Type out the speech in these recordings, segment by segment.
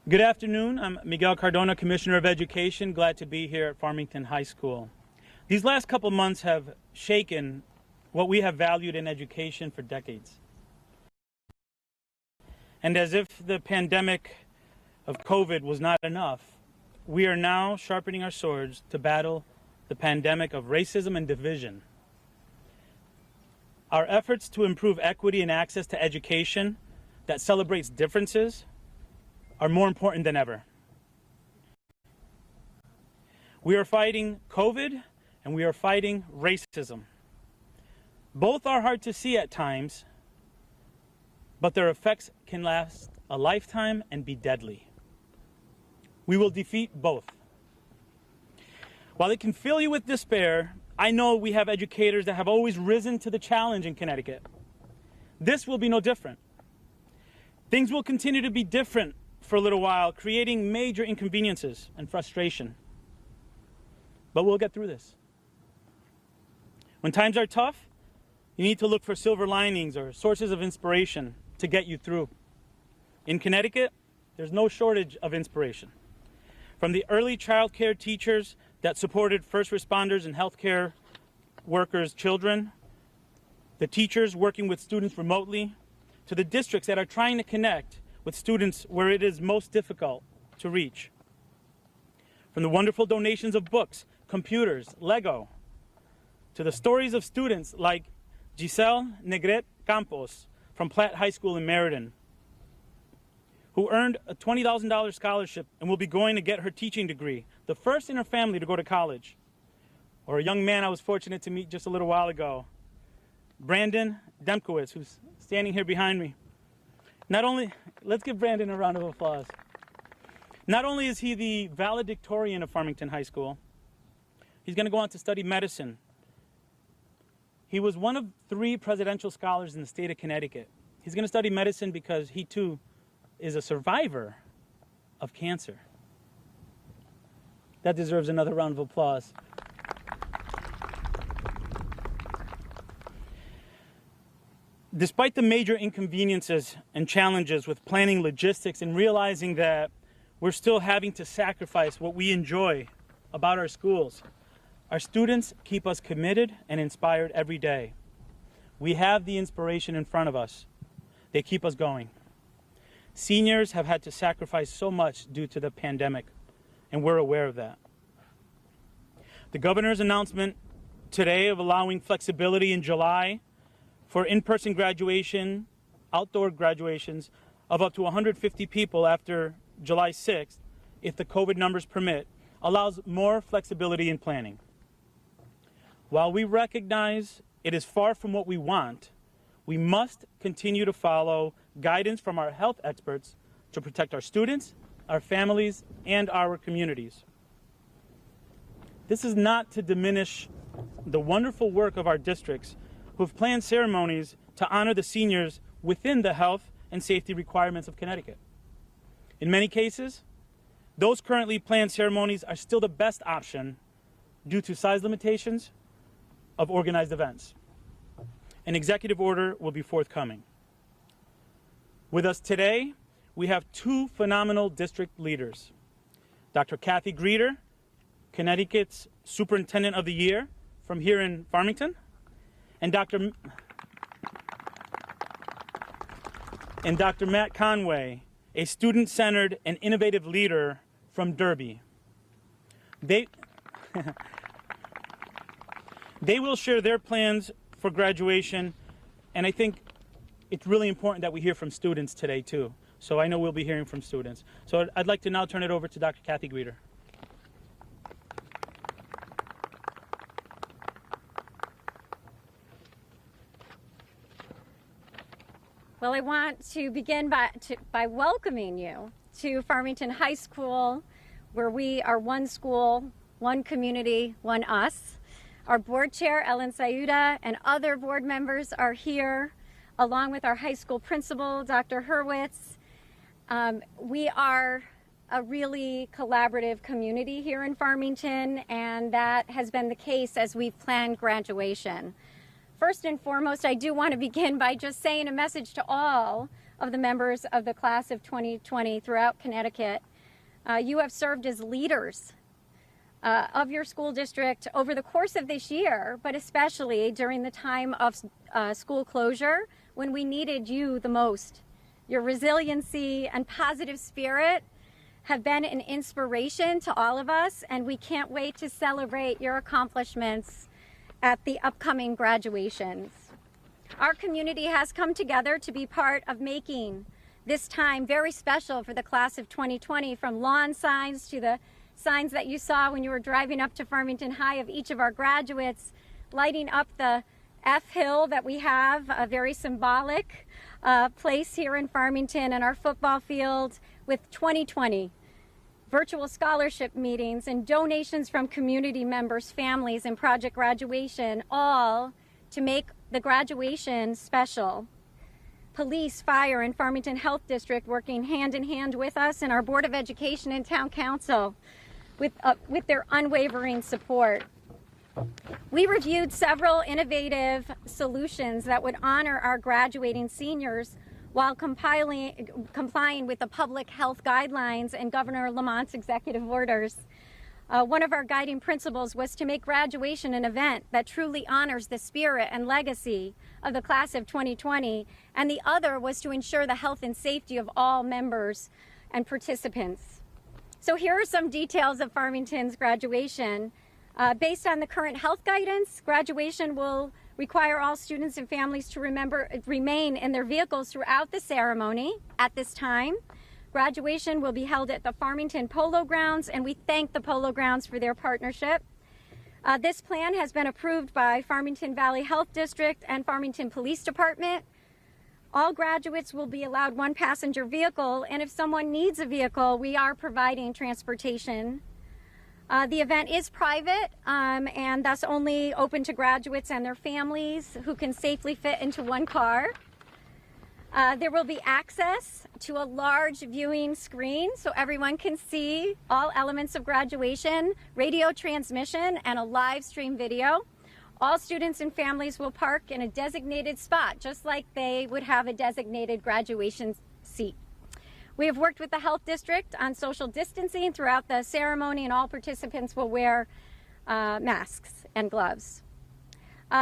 Good afternoon. I'm Miguel Cardona, Commissioner of Education. Glad to be here at Farmington High School. These last couple months have shaken what we have valued in education for decades. And as if the pandemic of COVID was not enough, we are now sharpening our swords to battle the pandemic of racism and division. Our efforts to improve equity and access to education that celebrates differences are more important than ever. We are fighting COVID and we are fighting racism. Both are hard to see at times, but their effects can last a lifetime and be deadly. We will defeat both. While it can fill you with despair, I know we have educators that have always risen to the challenge in Connecticut. This will be no different. Things will continue to be different for a little while, creating major inconveniences and frustration. But we'll get through this. When times are tough, you need to look for silver linings or sources of inspiration to get you through. In Connecticut, there's no shortage of inspiration. From the early child care teachers that supported first responders and healthcare workers' children, the teachers working with students remotely, to the districts that are trying to connect with students where it is most difficult to reach. From the wonderful donations of books, computers, Lego, to the stories of students like Giselle Negret Campos from Platt High School in Meriden, who earned a $20,000 scholarship and will be going to get her teaching degree, the first in her family to go to college. Or a young man I was fortunate to meet just a little while ago, Brandon Demkowitz, who's standing here behind me. Let's give Brandon a round of applause. Not only is he the valedictorian of Farmington High School, he's going to go on to study medicine. He was one of 3 presidential scholars in the state of Connecticut. He's going to study medicine because he too is a survivor of cancer. That deserves another round of applause. Despite the major inconveniences and challenges with planning logistics and realizing that we're still having to sacrifice what we enjoy about our schools, our students keep us committed and inspired every day. We have the inspiration in front of us. They keep us going. Seniors have had to sacrifice so much due to the pandemic, and we're aware of that. The governor's announcement today of allowing flexibility in July for in-person graduation, outdoor graduations of up to 150 people after July 6th, if the COVID numbers permit, allows more flexibility in planning. While we recognize it is far from what we want, we must continue to follow guidance from our health experts to protect our students, our families, and our communities. This is not to diminish the wonderful work of our districts who have planned ceremonies to honor the seniors within the health and safety requirements of Connecticut. In many cases, those currently planned ceremonies are still the best option due to size limitations of organized events. An executive order will be forthcoming. With us today, we have 2 phenomenal district leaders. Dr. Kathy Greider, Connecticut's Superintendent of the Year from here in Farmington, and Dr. Matt Conway, a student-centered and innovative leader from Derby. They will share their plans for graduation, and I think it's really important that we hear from students today too. So I know we'll be hearing from students. So I'd like to now turn it over to Dr. Kathy Greider. Well, I want to begin by welcoming you to Farmington High School, where we are one school, one community, one us. Our board chair, Ellen Sayuda, and other board members are here, along with our high school principal, Dr. Hurwitz. We are a really collaborative community here in Farmington, and that has been the case as we've planned graduation. First and foremost, I do want to begin by just saying a message to all of the members of the class of 2020 throughout Connecticut. You have served as leaders of your school district over the course of this year, but especially during the time of school closure when we needed you the most. Your resiliency and positive spirit have been an inspiration to all of us, and we can't wait to celebrate your accomplishments at the upcoming graduations. Our community has come together to be part of making this time very special for the class of 2020, from lawn signs to the signs that you saw when you were driving up to Farmington High of each of our graduates, lighting up the F Hill that we have, a very symbolic place here in Farmington, and our football field with 2020. Virtual scholarship meetings and donations from community members, families, and Project Graduation, all to make the graduation special. Police, fire, and Farmington Health District working hand in hand with us, and our Board of Education and Town Council with their unwavering support. We reviewed several innovative solutions that would honor our graduating seniors while complying with the public health guidelines and Governor Lamont's executive orders. One of our guiding principles was to make graduation an event that truly honors the spirit and legacy of the class of 2020, and the other was to ensure the health and safety of all members and participants. So here are some details of Farmington's graduation. Based on the current health guidance, graduation will require all students and families to remain in their vehicles throughout the ceremony. At this time, graduation will be held at the Farmington Polo Grounds, and we thank the Polo Grounds for their partnership. This plan has been approved by Farmington Valley Health District and Farmington Police Department. All graduates will be allowed one passenger vehicle, and if someone needs a vehicle, we are providing transportation. The event is private and thus only open to graduates and their families who can safely fit into one car. There will be access to a large viewing screen so everyone can see all elements of graduation, radio transmission, and a live stream video. All students and families will park in a designated spot, just like they would have a designated graduation seat. We have worked with the health district on social distancing throughout the ceremony, and all participants will wear masks and gloves.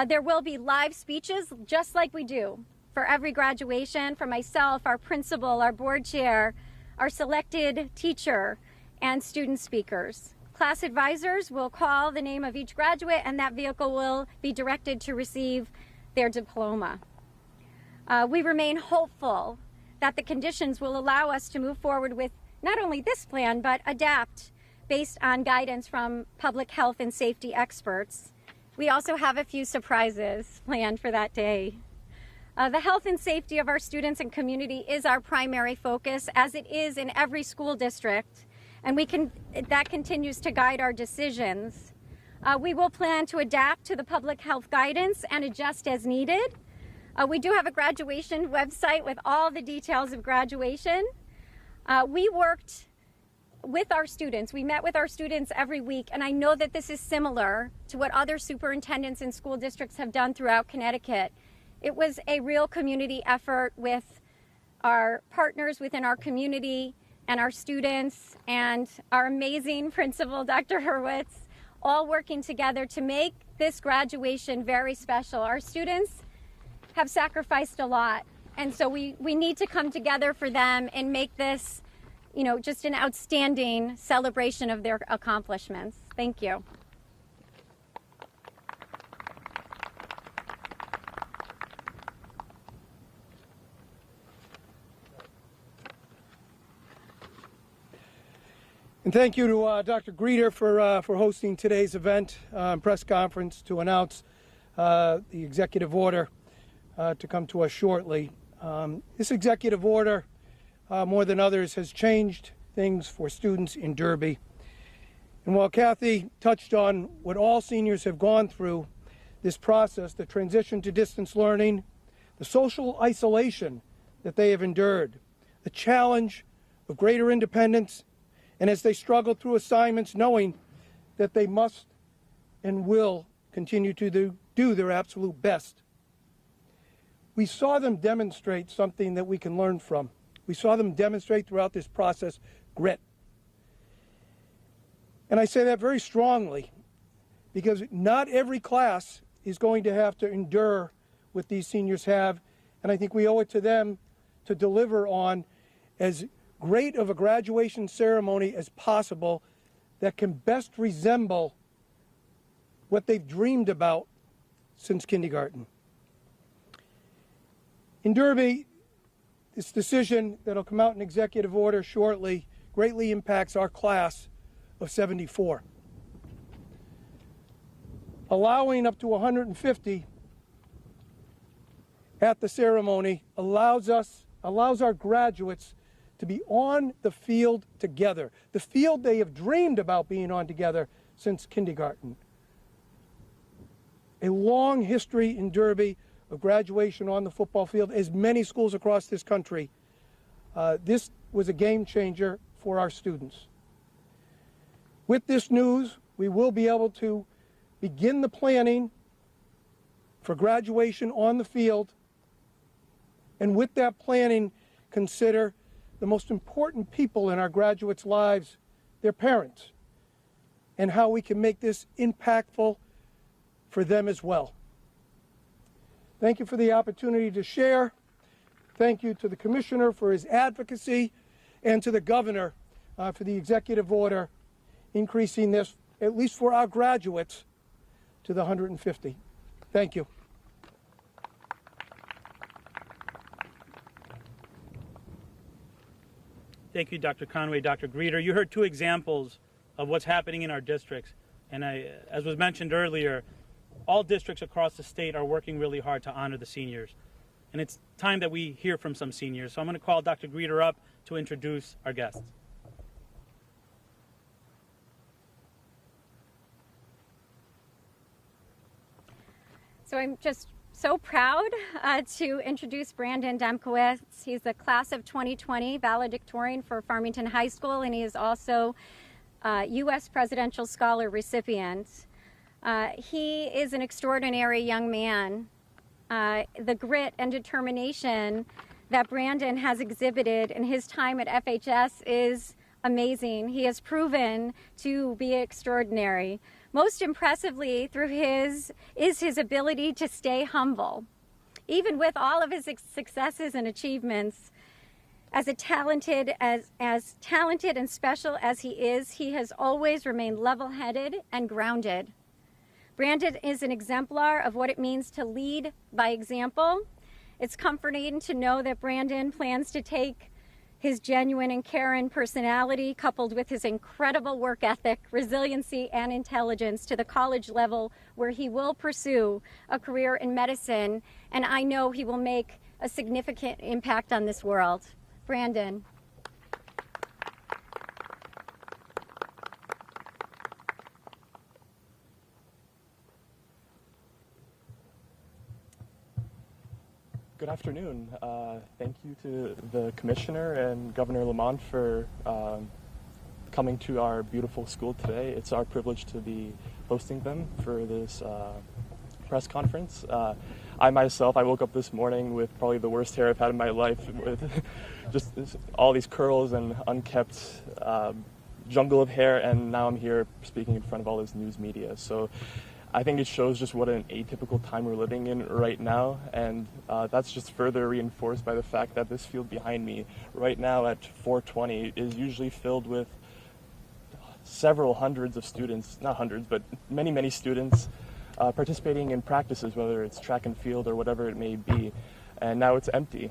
There will be live speeches, just like we do for every graduation, from myself, our principal, our board chair, our selected teacher, and student speakers. Class advisors will call the name of each graduate, and that vehicle will be directed to receive their diploma. We remain hopeful that the conditions will allow us to move forward with not only this plan, but adapt based on guidance from public health and safety experts. We also have a few surprises planned for that day. The health and safety of our students and community is our primary focus, as it is in every school district, and that continues to guide our decisions. We will plan to adapt to the public health guidance and adjust as needed. We do have a graduation website with all the details of graduation. We worked with our students. We met with our students every week, and I know that this is similar to what other superintendents and school districts have done throughout Connecticut. It was a real community effort with our partners within our community and our students and our amazing principal, Dr. Hurwitz, all working together to make this graduation very special. Our students have sacrificed a lot, and so we need to come together for them and make this, just an outstanding celebration of their accomplishments. Thank you. And thank you to Dr. Greider for hosting today's event, press conference, to announce the executive order to come to us shortly. This executive order, more than others, has changed things for students in Derby. And while Kathy touched on what all seniors have gone through this process, the transition to distance learning, the social isolation that they have endured, the challenge of greater independence, and as they struggle through assignments, knowing that they must and will continue to do their absolute best. we saw them demonstrate something that we can learn from. We saw them demonstrate throughout this process grit. And I say that very strongly because not every class is going to have to endure what these seniors have, and I think we owe it to them to deliver on as great of a graduation ceremony as possible that can best resemble what they've dreamed about since kindergarten. In Derby, this decision that'll come out in executive order shortly greatly impacts our class of 74. Allowing up to 150 at the ceremony allows our graduates to be on the field together, the field they have dreamed about being on together since kindergarten. A long history in Derby of graduation on the football field, as many schools across this country. This was a game changer for our students. With this news, we will be able to begin the planning for graduation on the field, and with that planning, consider the most important people in our graduates' lives, their parents, and how we can make this impactful for them as well. Thank you for the opportunity to share. Thank you to the Commissioner for his advocacy and to the Governor for the executive order increasing this, at least for our graduates, to the 150. Thank you. Thank you, Dr. Conway, Dr. Greider. You heard two examples of what's happening in our districts. And as was mentioned earlier, all districts across the state are working really hard to honor the seniors. And it's time that we hear from some seniors. So I'm going to call Dr. Greider up to introduce our guests. So I'm just so proud to introduce Brandon Demkowitz. He's the class of 2020 valedictorian for Farmington High School, and he is also U.S. Presidential Scholar recipient. He is an extraordinary young man. The grit and determination that Brandon has exhibited in his time at FHS is amazing. He has proven to be extraordinary. Most impressively is his ability to stay humble. Even with all of his successes and achievements, as talented and special as he is, he has always remained level-headed and grounded. Brandon is an exemplar of what it means to lead by example. It's comforting to know that Brandon plans to take his genuine and caring personality, coupled with his incredible work ethic, resiliency, and intelligence, to the college level, where he will pursue a career in medicine, and I know he will make a significant impact on this world. Brandon. Good afternoon. Thank you to the Commissioner and Governor Lamont for coming to our beautiful school today. It's our privilege to be hosting them for this press conference. I woke up this morning with probably the worst hair I've had in my life, with just all these curls and unkempt jungle of hair, and now I'm here speaking in front of all this news media. So I think it shows just what an atypical time we're living in right now, and that's just further reinforced by the fact that this field behind me right now at 420 is usually filled with several hundreds of students, not hundreds, but many, many students participating in practices, whether it's track and field or whatever it may be, and now it's empty.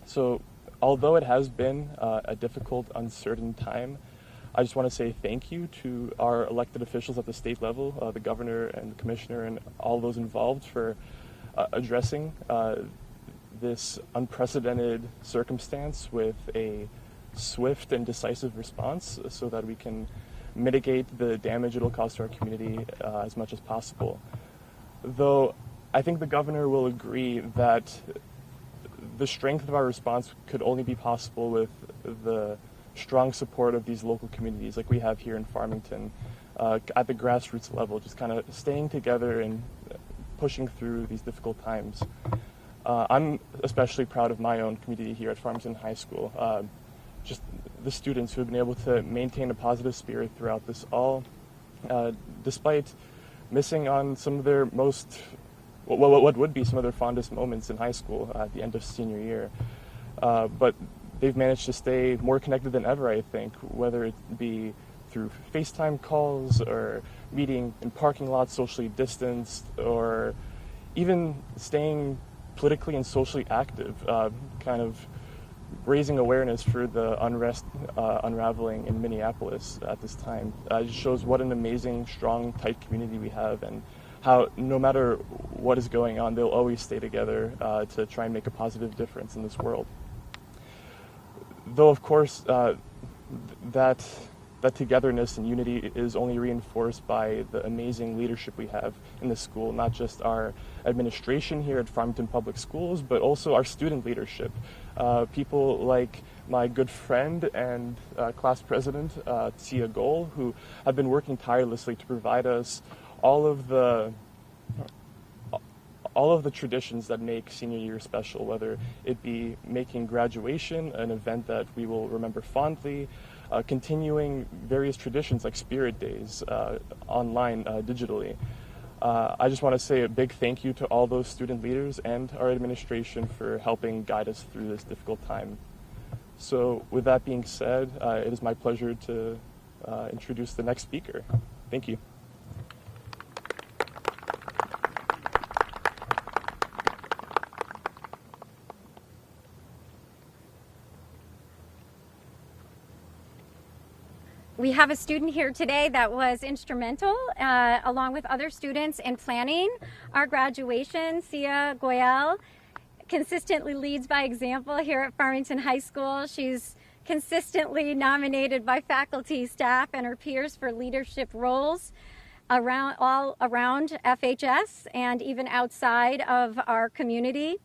So although it has been a difficult, uncertain time, I just want to say thank you to our elected officials at the state level, the governor and the commissioner and all those involved, for addressing this unprecedented circumstance with a swift and decisive response so that we can mitigate the damage it'll cause to our community as much as possible. Though I think the governor will agree that the strength of our response could only be possible with the strong support of these local communities like we have here in Farmington at the grassroots level, just kind of staying together and pushing through these difficult times. I'm especially proud of my own community here at Farmington High School. Just the students who have been able to maintain a positive spirit throughout this all, despite missing on some of their what would be some of their fondest moments in high school at the end of senior year. But they've managed to stay more connected than ever, I think, whether it be through FaceTime calls or meeting in parking lots socially distanced, or even staying politically and socially active, kind of raising awareness for the unrest unraveling in Minneapolis at this time. It just shows what an amazing, strong, tight community we have, and how no matter what is going on, they'll always stay together to try and make a positive difference in this world. Though, of course, that togetherness and unity is only reinforced by the amazing leadership we have in the school, not just our administration here at Farmington Public Schools, but also our student leadership. People like my good friend and class president, Tia Goal, who have been working tirelessly to provide us all of the traditions that make senior year special, whether it be making graduation an event that we will remember fondly, continuing various traditions like Spirit Days online, digitally. I just want to say a big thank you to all those student leaders and our administration for helping guide us through this difficult time. So with that being said, it is my pleasure to introduce the next speaker. Thank you. We have a student here today that was instrumental, along with other students, in planning our graduation. Sia Goyal consistently leads by example here at Farmington High School. She's consistently nominated by faculty, staff, and her peers for leadership roles all around FHS and even outside of our community.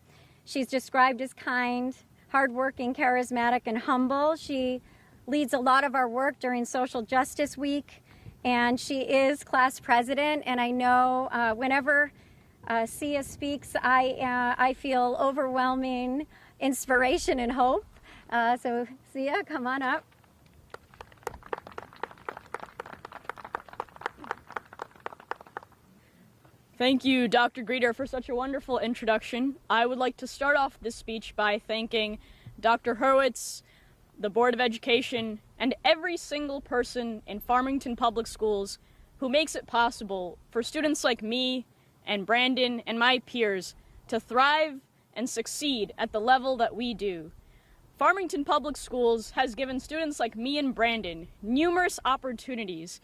She's described as kind, hardworking, charismatic, and humble. She leads a lot of our work during Social Justice Week, and she is class president. And I know whenever Sia speaks, I feel overwhelming inspiration and hope. So Sia, come on up. Thank you, Dr. Greider, for such a wonderful introduction. I would like to start off this speech by thanking Dr. Hurwitz, the Board of Education, and every single person in Farmington Public Schools who makes it possible for students like me and Brandon and my peers to thrive and succeed at the level that we do. Farmington Public Schools has given students like me and Brandon numerous opportunities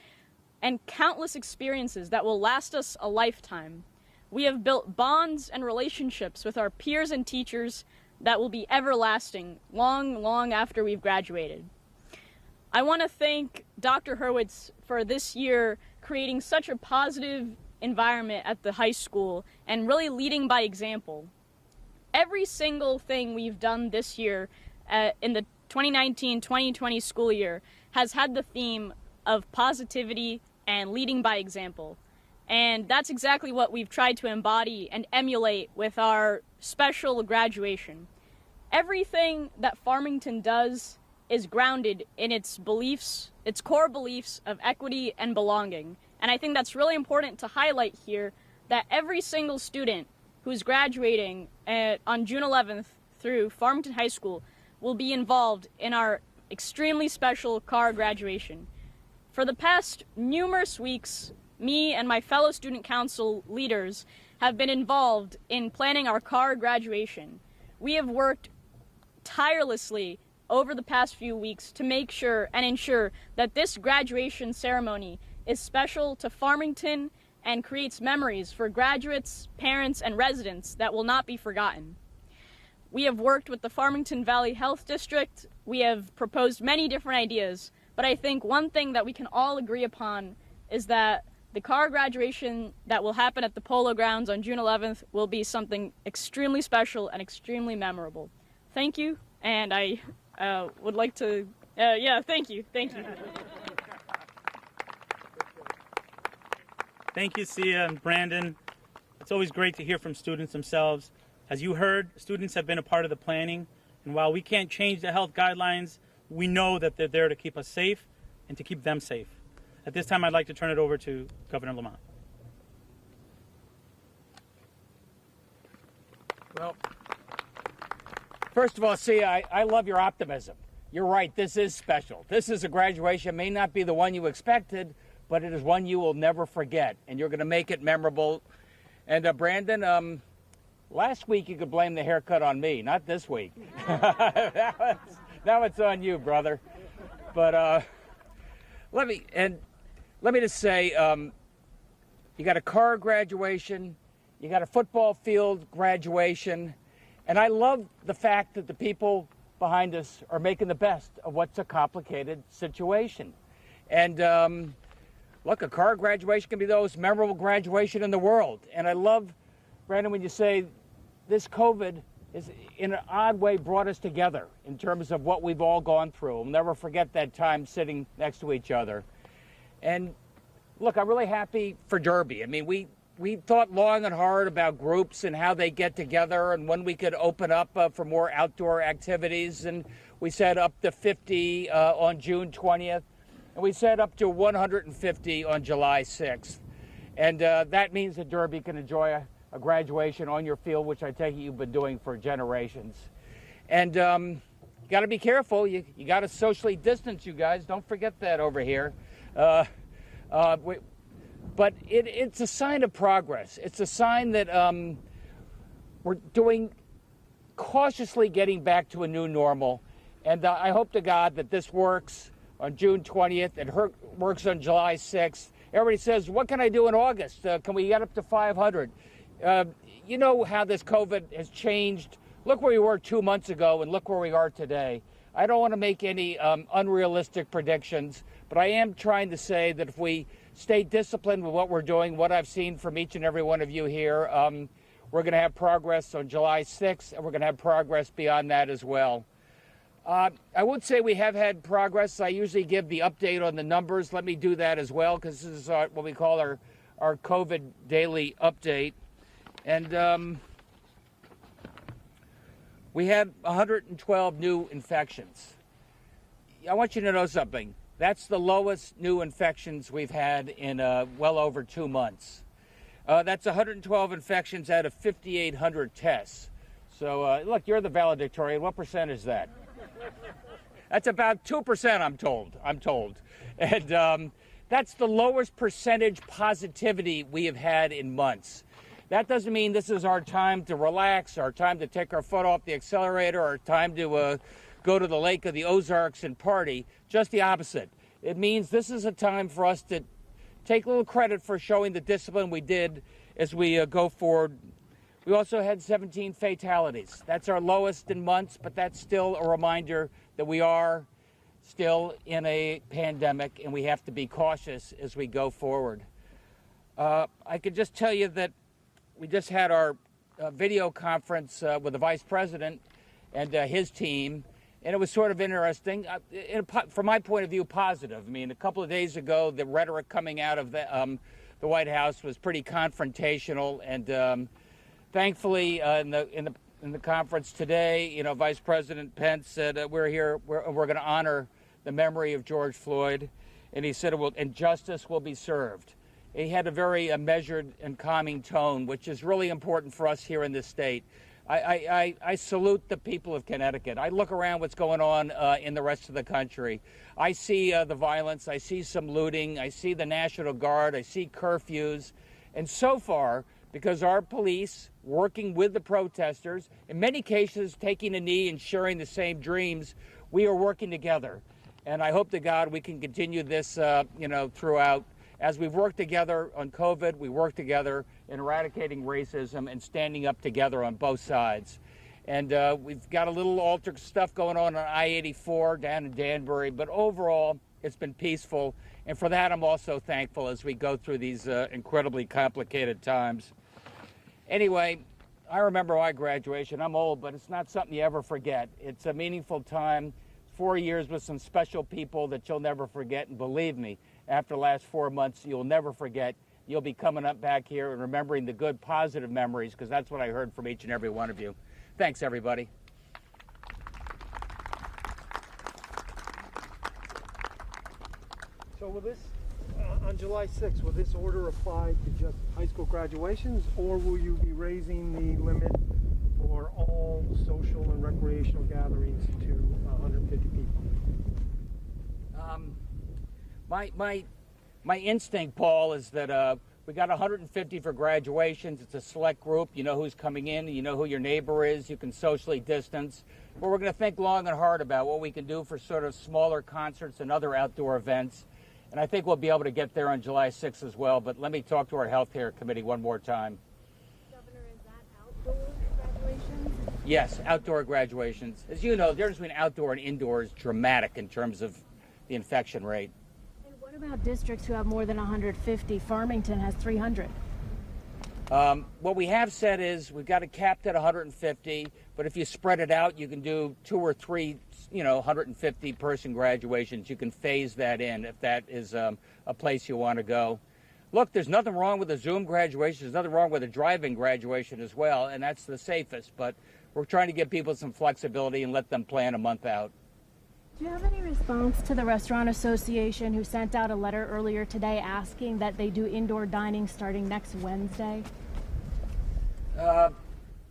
and countless experiences that will last us a lifetime. We have built bonds and relationships with our peers and teachers that will be everlasting, long, long after we've graduated. I want to thank Dr. Hurwitz for this year creating such a positive environment at the high school and really leading by example. Every single thing we've done this year in the 2019-2020 school year has had the theme of positivity and leading by example. And that's exactly what we've tried to embody and emulate with our special graduation. Everything that Farmington does is grounded in its beliefs, its core beliefs of equity and belonging. And I think that's really important to highlight here, that every single student who's graduating on June 11th through Farmington High School will be involved in our extremely special car graduation. For the past numerous weeks, me and my fellow student council leaders have been involved in planning our car graduation. We have worked tirelessly over the past few weeks to make sure and ensure that this graduation ceremony is special to Farmington and creates memories for graduates, parents, and residents that will not be forgotten. We have worked with the Farmington Valley Health District. We have proposed many different ideas, but I think one thing that we can all agree upon is that the car graduation that will happen at the Polo Grounds on June 11th will be something extremely special and extremely memorable. Thank you, and I would like to, thank you. Thank you, Sia and Brandon. It's always great to hear from students themselves As you heard, students have been a part of the planning, and while we can't change the health guidelines, we know that they're there to keep us safe and to keep them safe. At this time, I'd like to turn it over to Governor Lamont. Well, first of all, see, I love your optimism. You're right, this is special. This is a graduation, may not be the one you expected, but it is one you will never forget, and you're going to make it memorable. And Brandon, last week you could blame the haircut on me, not this week. Now it's on you, brother. But let me just say, you got a car graduation, you got a football field graduation, and I love the fact that the people behind us are making the best of what's a complicated situation. And look, a car graduation can be the most memorable graduation in the world. And I love, Brandon, when you say this COVID is in an odd way brought us together in terms of what we've all gone through. We'll never forget that time sitting next to each other. And look, I'm really happy for Derby. I mean, we thought long and hard about groups and how they get together and when we could open up for more outdoor activities. And we said up to 50 on June 20th. And we said up to 150 on July 6th. And that means that Derby can enjoy a graduation on your field, which I take it you've been doing for generations. And you got to be careful. You got to socially distance, you guys. Don't forget that over here. But it's a sign of progress. It's a sign that we're cautiously getting back to a new normal. And I hope to God that this works on June 20th. It works on July 6th. Everybody says, what can I do in August? Can we get up to 500? You know how this COVID has changed. Look where we were 2 months ago and look where we are today. I don't want to make any unrealistic predictions, but I am trying to say that if we stay disciplined with what we're doing, what I've seen from each and every one of you here, we're going to have progress on July 6th, and we're going to have progress beyond that as well. I would say we have had progress. I usually give the update on the numbers. Let me do that as well, because this is what we call our COVID daily update. And we had 112 new infections. I want you to know something. That's the lowest new infections we've had in well over 2 months. That's 112 infections out of 5,800 tests. So, look, you're the valedictorian. What percent is that? That's about 2%, I'm told. And that's the lowest percentage positivity we have had in months. That doesn't mean this is our time to relax, our time to take our foot off the accelerator, our time to go to the Lake of the Ozarks and party. Just the opposite. It means this is a time for us to take a little credit for showing the discipline we did as we go forward. We also had 17 fatalities. That's our lowest in months, but that's still a reminder that we are still in a pandemic and we have to be cautious as we go forward. I could just tell you that we just had our video conference with the Vice President and his team, and it was sort of interesting. From my point of view, positive. I mean, a couple of days ago, the rhetoric coming out of the White House was pretty confrontational, and thankfully, in the conference today, you know, Vice President Pence said we're going to honor the memory of George Floyd, and he said and justice will be served. He had a very measured and calming tone, which is really important for us here in this state. I salute the people of Connecticut. I look around what's going on in the rest of the country. I see the violence. I see some looting. I see the National Guard. I see curfews. And so far, because our police, working with the protesters, in many cases taking a knee and sharing the same dreams, we are working together. And I hope to God we can continue this, throughout. As we've worked together on COVID, we work together in eradicating racism and standing up together on both sides. And we've got a little altered stuff going on I-84 down in Danbury, but overall, it's been peaceful. And for that, I'm also thankful as we go through these incredibly complicated times. Anyway, I remember my graduation. I'm old, but it's not something you ever forget. It's a meaningful time, 4 years with some special people that you'll never forget. And believe me, after the last 4 months, you'll never forget you'll be coming up back here and remembering the good, positive memories, because that's what I heard from each and every one of you. Thanks, everybody. So will this, on July 6th, will this order apply to just high school graduations, or will you be raising the limit for all social and recreational gatherings to 150 people? My instinct, Paul, is that we got 150 for graduations. It's a select group. You know who's coming in. You know who your neighbor is. You can socially distance. But we're going to think long and hard about what we can do for sort of smaller concerts and other outdoor events. And I think we'll be able to get there on July 6th as well. But let me talk to our healthcare committee one more time. Governor, is that outdoor graduations? Yes, outdoor graduations. As you know, the difference between outdoor and indoor is dramatic in terms of the infection rate. And what about districts who have more than 150? Farmington has 300. What we have said is we've got it capped at 150, but if you spread it out, you can do 2 or 3, 150 person graduations. You can phase that in if that is a place you want to go. Look, there's nothing wrong with a Zoom graduation. There's nothing wrong with a drive-in graduation as well, and that's the safest. But we're trying to give people some flexibility and let them plan a month out. Do you have any response to the Restaurant Association who sent out a letter earlier today asking that they do indoor dining starting next Wednesday?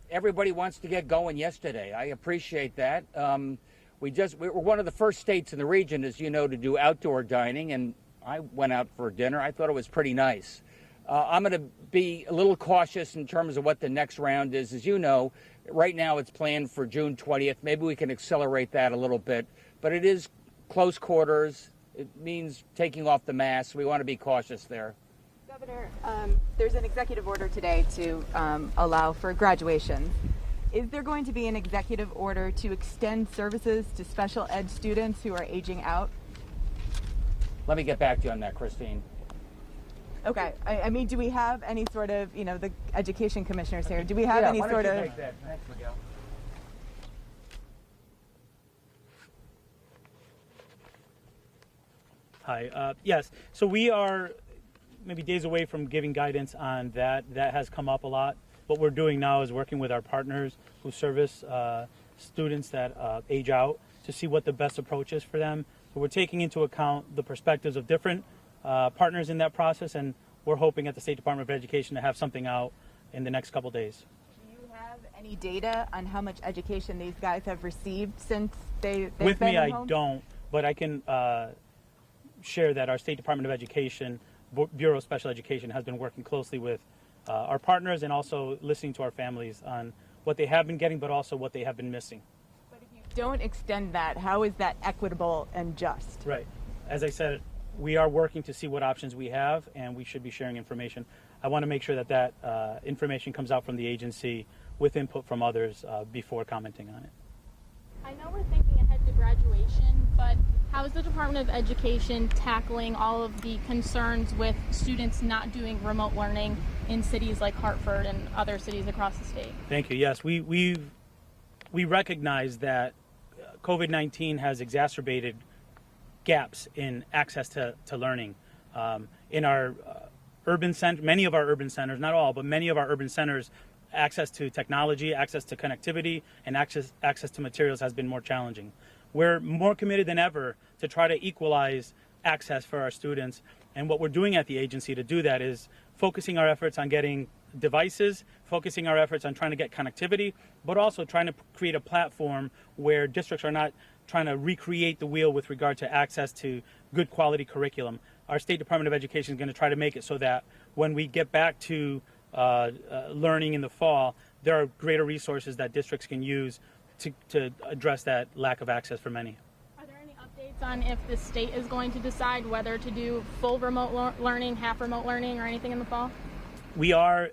Everybody wants to get going yesterday. I appreciate that. We're one of the first states in the region, as you know, to do outdoor dining, and I went out for dinner. I thought it was pretty nice. I'm going to be a little cautious in terms of what the next round is. As you know, right now it's planned for June 20th. Maybe we can accelerate that a little bit. But it is close quarters. It means taking off the mask. We want to be cautious there. Governor, there's an executive order today to allow for graduation. Is there going to be an executive order to extend services to special ed students who are aging out? Let me get back to you on that, Christine. Okay. I mean, do we have any sort of, the education commissioners here, do we have any sort of... Take that. Thanks, Miguel. Hi. Yes. So we are maybe days away from giving guidance on that. That has come up a lot. What we're doing now is working with our partners who service students that age out to see what the best approach is for them. So we're taking into account the perspectives of different partners in that process, and we're hoping at the State Department of Education to have something out in the next couple days. Do you have any data on how much education these guys have received since they've With been me, at I home? don't, but I can share that our State Department of Education, Bureau of Special Education, has been working closely with our partners and also listening to our families on what they have been getting, but also what they have been missing. But if you don't extend that, how is that equitable and just? Right. As I said, we are working to see what options we have, and we should be sharing information. I want to make sure that that information comes out from the agency with input from others before commenting on it. I know we're thinking ahead to graduation, but how is the Department of Education tackling all of the concerns with students not doing remote learning in cities like Hartford and other cities across the state? Thank you. Yes, we recognize that COVID-19 has exacerbated gaps in access to learning. In our urban centers, many of our urban centers, not all, but many of our urban centers, access to technology, access to connectivity, and access to materials has been more challenging. We're more committed than ever to try to equalize access for our students. And what we're doing at the agency to do that is focusing our efforts on getting devices, focusing our efforts on trying to get connectivity, but also trying to create a platform where districts are not trying to recreate the wheel with regard to access to good quality curriculum. Our State Department of Education is going to try to make it so that when we get back to learning in the fall, there are greater resources that districts can use to address that lack of access for many. Are there any updates on if the state is going to decide whether to do full remote learning, half remote learning, or anything in the fall? We are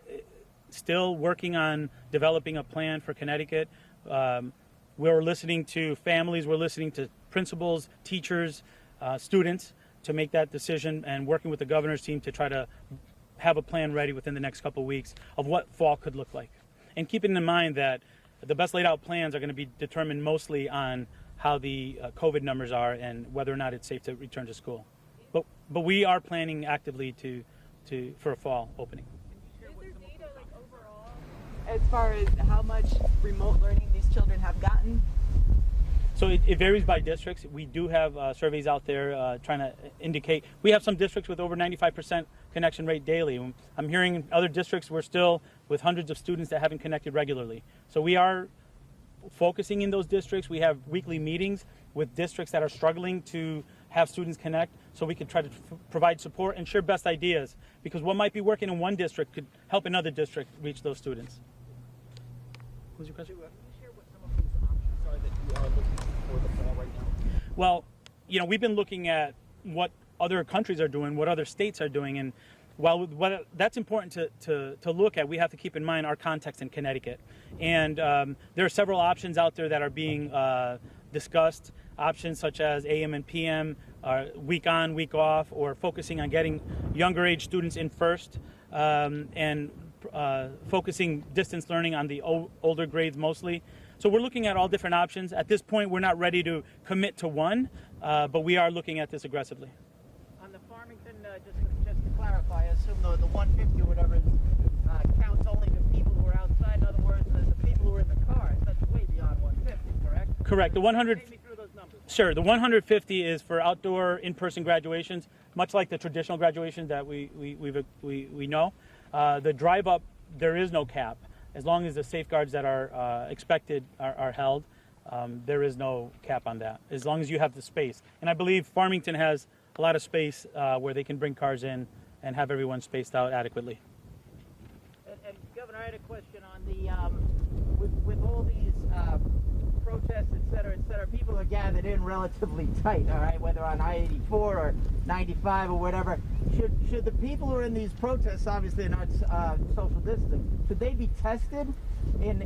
still working on developing a plan for Connecticut. We're listening to families, we're listening to principals, teachers, students to make that decision, and working with the governor's team to try to have a plan ready within the next couple of weeks of what fall could look like. And keeping in mind that the best laid out plans are going to be determined mostly on how the COVID numbers are and whether or not it's safe to return to school. But we are planning actively to for a fall opening. As far as how much remote learning these children have gotten? So it varies by districts. We do have surveys out there trying to indicate. We have some districts with over 95% connection rate daily. I'm hearing in other districts we're still with hundreds of students that haven't connected regularly. So we are focusing in those districts. We have weekly meetings with districts that are struggling to have students connect, so we can try to provide support and share best ideas, because what might be working in one district could help another district reach those students. What was your question? Can you share what some of those options are that you are looking for the fall right now? Well, we've been looking at what other countries are doing, what other states are doing, and while that's important to look at, we have to keep in mind our context in Connecticut. And there are several options out there that are being discussed, options such as AM and PM, week on, week off, or focusing on getting younger age students in first, and focusing distance learning on the older grades mostly. So we're looking at all different options. At this point, we're not ready to commit to one, but we are looking at this aggressively. On the Farmington, just to clarify, I assume the 150 or whatever counts only the people who are outside. In other words, the people who are in the cars. That's way beyond 150, correct? Correct. The 100. Take me through those numbers. Sure. The 150 is for outdoor in-person graduations, much like the traditional graduations that we know. The drive-up, there is no cap. As long as the safeguards that are expected are held, there is no cap on that, as long as you have the space. And I believe Farmington has a lot of space where they can bring cars in and have everyone spaced out adequately. And Governor, I had a question on the with all these protests, et cetera, people are gathered in relatively tight, all right, whether on I-84 or 95 or whatever. Should the people who are in these protests, obviously not social distance, should they be tested in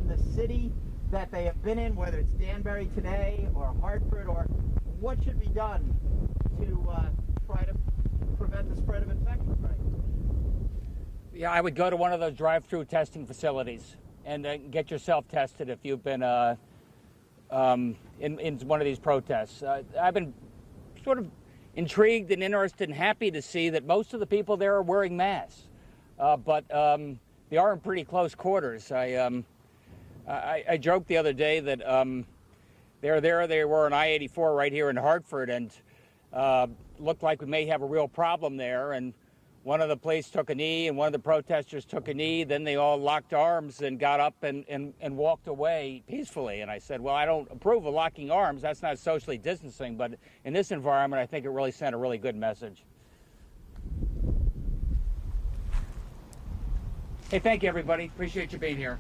the city that they have been in, whether it's Danbury today or Hartford, or what should be done to try to prevent the spread of infection? Right? Yeah, I would go to one of those drive-through testing facilities and get yourself tested if you've been in one of these protests. I've been sort of intrigued and interested and happy to see that most of the people there are wearing masks, but they are in pretty close quarters. I joked the other day that they were on I-84 right here in Hartford, and looked like we may have a real problem there. And one of the police took a knee, and one of the protesters took a knee. Then they all locked arms and got up and walked away peacefully. And I said, well, I don't approve of locking arms. That's not socially distancing. But in this environment, I think it really sent a really good message. Hey, thank you, everybody. Appreciate you being here.